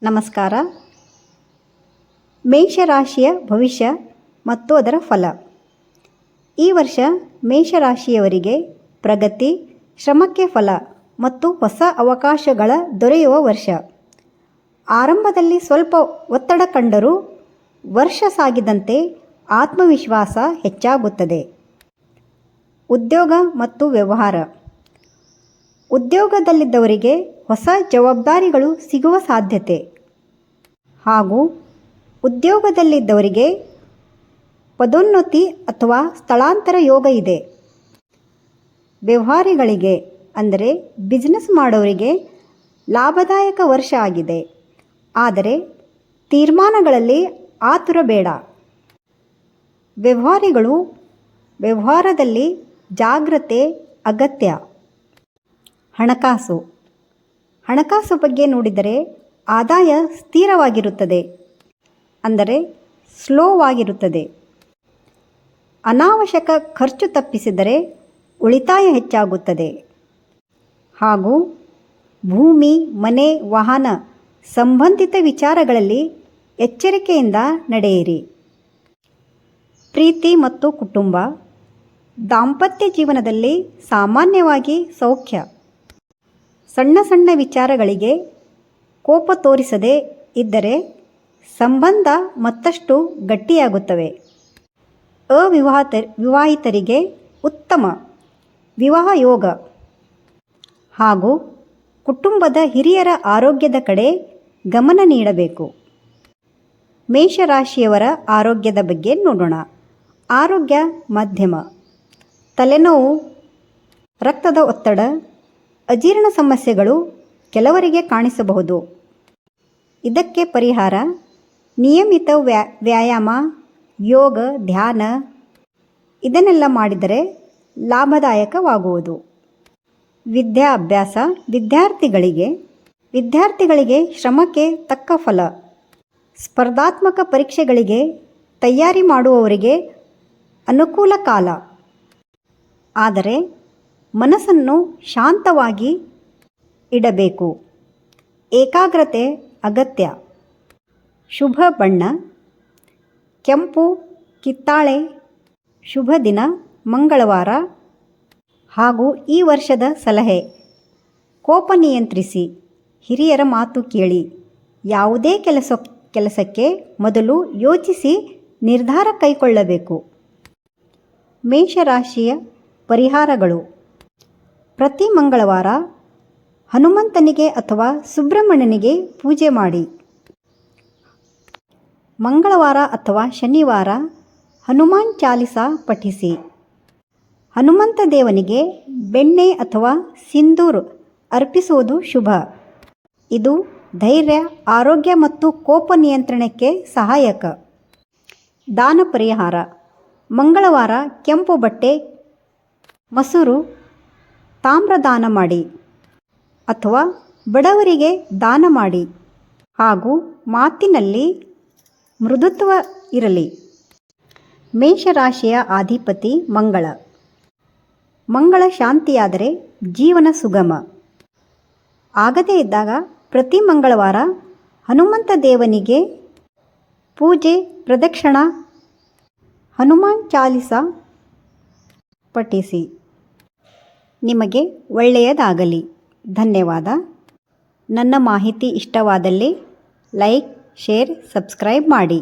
ನಮಸ್ಕಾರ. ಮೇಷರಾಶಿಯ ಭವಿಷ್ಯ ಮತ್ತು ಅದರ ಫಲ. ಈ ವರ್ಷ ಮೇಷರಾಶಿಯವರಿಗೆ ಪ್ರಗತಿ, ಶ್ರಮಕ್ಕೆ ಫಲ ಮತ್ತು ಹೊಸ ಅವಕಾಶಗಳ ದೊರೆಯುವ ವರ್ಷ. ಆರಂಭದಲ್ಲಿ ಸ್ವಲ್ಪ ಒತ್ತಡ ಕಂಡರೂ ವರ್ಷ ಸಾಗಿದಂತೆ ಆತ್ಮವಿಶ್ವಾಸ ಹೆಚ್ಚಾಗುತ್ತದೆ. ಉದ್ಯೋಗ ಮತ್ತು ವ್ಯವಹಾರ. ಉದ್ಯೋಗದಲ್ಲಿದ್ದವರಿಗೆ ಹೊಸ ಜವಾಬ್ದಾರಿಗಳು ಸಿಗುವ ಸಾಧ್ಯತೆ ಹಾಗೂ ಉದ್ಯೋಗದಲ್ಲಿದ್ದವರಿಗೆ ಪದೋನ್ನತಿ ಅಥವಾ ಸ್ಥಳಾಂತರ ಯೋಗ ಇದೆ. ವ್ಯವಹಾರಿಗಳಿಗೆ ಅಂದರೆ ಬಿಸ್ನೆಸ್ ಮಾಡೋರಿಗೆ ಲಾಭದಾಯಕ ವರ್ಷ ಆಗಿದೆ. ಆದರೆ ತೀರ್ಮಾನಗಳಲ್ಲಿ ಆತುರ ಬೇಡ. ವ್ಯವಹಾರದಲ್ಲಿ ಜಾಗ್ರತೆ ಅಗತ್ಯ. ಹಣಕಾಸು ಬಗ್ಗೆ ನೋಡಿದರೆ ಆದಾಯ ಸ್ಥಿರವಾಗಿರುತ್ತದೆ, ಅಂದರೆ ಸ್ಲೋವಾಗಿರುತ್ತದೆ. ಅನಾವಶ್ಯಕ ಖರ್ಚು ತಪ್ಪಿಸಿದರೆ ಉಳಿತಾಯ ಹೆಚ್ಚಾಗುತ್ತದೆ. ಹಾಗೂ ಭೂಮಿ, ಮನೆ, ವಾಹನ ಸಂಬಂಧಿತ ವಿಚಾರಗಳಲ್ಲಿ ಎಚ್ಚರಿಕೆಯಿಂದ ನಡೆಯಿರಿ. ಪ್ರೀತಿ ಮತ್ತು ಕುಟುಂಬ. ದಾಂಪತ್ಯ ಜೀವನದಲ್ಲಿ ಸಾಮಾನ್ಯವಾಗಿ ಸೌಖ್ಯ. ಸಣ್ಣ ವಿಚಾರಗಳಿಗೆ ಕೋಪ ತೋರಿಸದೇ ಇದ್ದರೆ ಸಂಬಂಧ ಮತ್ತಷ್ಟು ಗಟ್ಟಿಯಾಗುತ್ತವೆ. ವಿವಾಹಿತರಿಗೆ ಉತ್ತಮ ವಿವಾಹ ಯೋಗ ಹಾಗೂ ಕುಟುಂಬದ ಹಿರಿಯರ ಆರೋಗ್ಯದ ಕಡೆ ಗಮನ ನೀಡಬೇಕು. ಮೇಷರಾಶಿಯವರ ಆರೋಗ್ಯದ ಬಗ್ಗೆ ನೋಡೋಣ. ಆರೋಗ್ಯ ಮಧ್ಯಮ. ತಲೆನೋವು, ರಕ್ತದ ಒತ್ತಡ, ಅಜೀರ್ಣ ಸಮಸ್ಯೆಗಳು ಕೆಲವರಿಗೆ ಕಾಣಿಸಬಹುದು. ಇದಕ್ಕೆ ಪರಿಹಾರ ನಿಯಮಿತ ವ್ಯಾಯಾಮ, ಯೋಗ, ಧ್ಯಾನ ಇದನ್ನೆಲ್ಲ ಮಾಡಿದರೆ ಲಾಭದಾಯಕವಾಗುವುದು. ವಿದ್ಯಾಭ್ಯಾಸ. ವಿದ್ಯಾರ್ಥಿಗಳಿಗೆ ಶ್ರಮಕ್ಕೆ ತಕ್ಕ ಫಲ. ಸ್ಪರ್ಧಾತ್ಮಕ ಪರೀಕ್ಷೆಗಳಿಗೆ ತಯಾರಿ ಮಾಡುವವರಿಗೆ ಅನುಕೂಲ ಕಾಲ. ಆದರೆ ಮನಸ್ಸನ್ನು ಶಾಂತವಾಗಿ ಇಡಬೇಕು. ಏಕಾಗ್ರತೆ ಅಗತ್ಯ. ಶುಭ ಬಣ್ಣ ಕೆಂಪು, ಕಿತ್ತಾಳೆ. ಶುಭ ದಿನ ಮಂಗಳವಾರ. ಹಾಗೂ ಈ ವರ್ಷದ ಸಲಹೆ: ಕೋಪ ನಿಯಂತ್ರಿಸಿ, ಹಿರಿಯರ ಮಾತು ಕೇಳಿ. ಯಾವುದೇ ಕೆಲಸಕ್ಕೆ ಮೊದಲು ಯೋಚಿಸಿ ನಿರ್ಧಾರ ಕೈಗೊಳ್ಳಬೇಕು. ಮೇಷರಾಶಿಯ ಪರಿಹಾರಗಳು: ಪ್ರತಿ ಮಂಗಳವಾರ ಹನುಮಂತನಿಗೆ ಅಥವಾ ಸುಬ್ರಹ್ಮಣ್ಯನಿಗೆ ಪೂಜೆ ಮಾಡಿ. ಮಂಗಳವಾರ ಅಥವಾ ಶನಿವಾರ ಹನುಮಾನ್ ಚಾಲಿಸ ಪಠಿಸಿ. ಹನುಮಂತ ದೇವನಿಗೆ ಬೆಣ್ಣೆ ಅಥವಾ ಸಿಂಧೂರ್ ಅರ್ಪಿಸುವುದು ಶುಭ. ಇದು ಧೈರ್ಯ, ಆರೋಗ್ಯ ಮತ್ತು ಕೋಪ ನಿಯಂತ್ರಣಕ್ಕೆ ಸಹಾಯಕ. ದಾನ ಪರಿಹಾರ: ಮಂಗಳವಾರ ಕೆಂಪು ಬಟ್ಟೆ, ಮೊಸರು, ತಾಮ್ರ ದಾನ ಮಾಡಿ ಅಥವಾ ಬಡವರಿಗೆ ದಾನ ಮಾಡಿ. ಹಾಗೂ ಮಾತಿನಲ್ಲಿ ಮೃದುತ್ವ ಇರಲಿ. ಮೇಷರಾಶಿಯ ಅಧಿಪತಿ ಮಂಗಳ ಶಾಂತಿಯಾದರೆ ಜೀವನ ಸುಗಮ. ಆಗದೇ ಇದ್ದಾಗ ಪ್ರತಿ ಮಂಗಳವಾರ ಹನುಮಂತ ದೇವನಿಗೆ ಪೂಜೆ, ಪ್ರದಕ್ಷಿಣ, ಹನುಮಾನ್ ಚಾಲಿಸ ಪಠಿಸಿ. ನಿಮಗೆ ಒಳ್ಳೆಯದಾಗಲಿ. ಧನ್ಯವಾದ. ನನ್ನ ಮಾಹಿತಿ ಇಷ್ಟವಾದಲ್ಲಿ ಲೈಕ್, ಶೇರ್, ಸಬ್ಸ್ಕ್ರೈಬ್ ಮಾಡಿ.